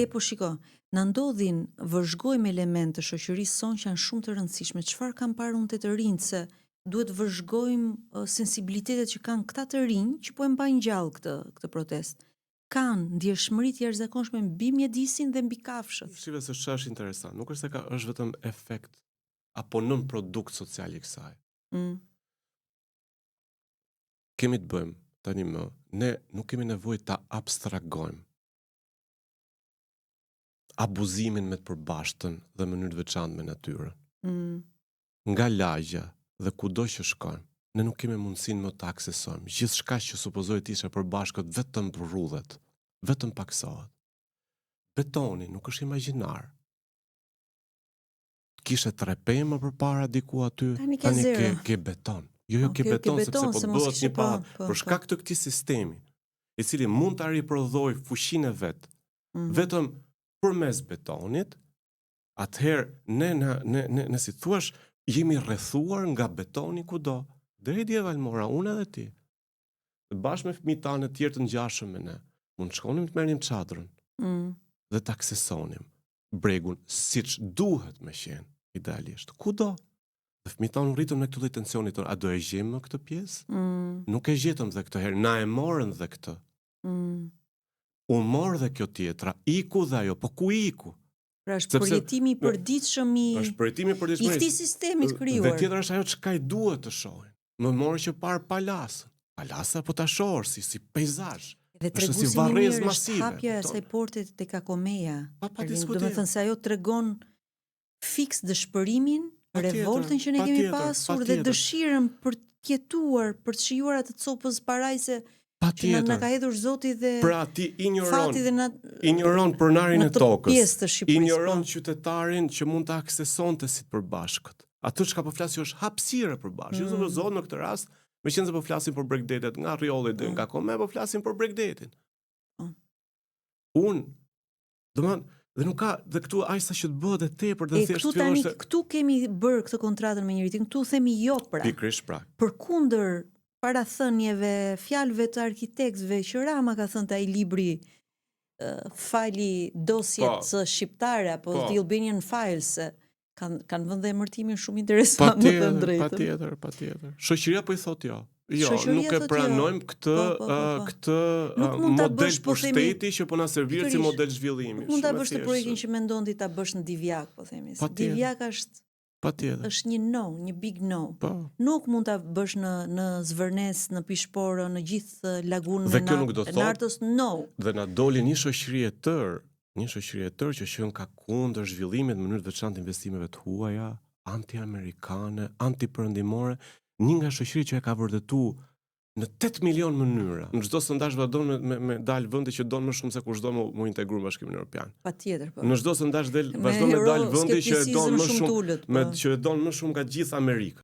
Po shiko, na ndodhin vëzhgojmë elemente të shoqërisë sonë që janë shumë të rëndësishme. Çfarë kam parë unë te të rinjt se duhet vëzhgojmë sensibilitetet që kanë këta të rinj që po e mbajnë gjallë këtë protest. Kanë ndjeshmëri të jashtëzakonshme mbi mjedisin dhe mbi kafshët. Shive se ç'është interesant, nuk është se është vetëm efekt apo nën produkt social i kësaj. Kemi të bëjmë tani ne nuk kemi nevojë ta abstrahojmë abuzimin me të përbashtën dhe mënyrë të veçantë me natyrën. Nga lagja dhe kudo që shkojmë, ne nuk kemi mundësinë më të aksesojmë. Gjithçka që supozohet isha përbashkët vetëm rrudhet, vetëm paksohet. Betoni nuk është imagjinar. Kishe 3 pemë përpara diku aty, tani ke beton. Jo, ke beton sepse po bëhet një pallat. Për shkak të këtij sistemi, i cili mund ta riprodhojë fuqinë e vet, vetëm përmes betonit, atëherë ne si thuash, jemi rrethuar nga betoni kudo. Deri dje Valmora, unë edhe ti. Bashkë me fëmijët tanë të tjerë të ngjashëm me ne, mund të shkonim të merrnim çadrën. Dhe të aksesonim bregun siç duhet me qenë, idealisht. Kudo. Dhe fëmijët tanë rritën me këtë lloj tensioni tonë. A do e gjejmë këtë pjesë? Nuk e gjetëm dhe këtë herë, na e morën dhe këtë. U morë dhe kjo tjetra, iku dhe ajo, po ku iku? Pra është përjetimi i përditshëm i këtij sistemi të krijuar. Dhe tjetra është ajo çka i duhet të shohin. Më morë që parë palasën. Palasa po ta shohësh si peizazh. Dhe treguesi si varrezë masive. Hapja e asaj porte tek Akomeja. Domethënë se ajo tregon fiks dëshpërimin, revoltën që ne kemi pasur dhe dëshirën për të jetuar, për të shijuar atë copës parajse që na ka hedhur Zoti dhe pra ti ignoron pronarin e tokës, ignoron qytetarin që mund të aksesonte si të përbashkët. Atë çka po flasë është hapësira e përbashkët. Jo zonë në këtë rast, meqense po flasim për Bregdetet nga Rriolli deri nga Akome, po flasim për Bregdetin. Dhe nuk ka dhe këtu aq sa që të bëhet e tepër dhe thjesht fillon. Këtu kemi bërë këtë kontratën me njëri tjetrin. Këtu themi jo pra. Pikërisht pra. Përkundër parathënieve, fjalëve të arkitektëve që Rama ka thënë ai libri fali dosjet shqiptare apo The Albanian Files, kanë vënë dhe emërtimin shumë interesant në të drejtën. Patjetër. Shoqëria po i thotë jo. Jo, nuk e pranojmë këtë model pushteti që po na servir si model zhvillimi. Mund ta bësh të projektin që mendon ti ta bësh në Divjak, po themi. Divjak është është një no, një big no. Nuk mund ta bësh në Zvërnes, në Pishporë, në gjithë lagunën e Nartës, no. Dhe na doli një shoqëri e tërë që qen ka kundër zhvillimit në mënyrë të veçantë investimeve të huaja, anti-amerikane, anti-perëndimore. Një nga shoqëri që e ka vërtetuar në 8 milion mënyra. Në çdo sondazh vazhdon me dal vendi që don më shumë se kush do më integruar në Bashkimin Evropian. Patjetër po. Në çdo sondazh vazhdon me dal vendi që e don më shumë, që e don më shumë nga gjithë Amerika.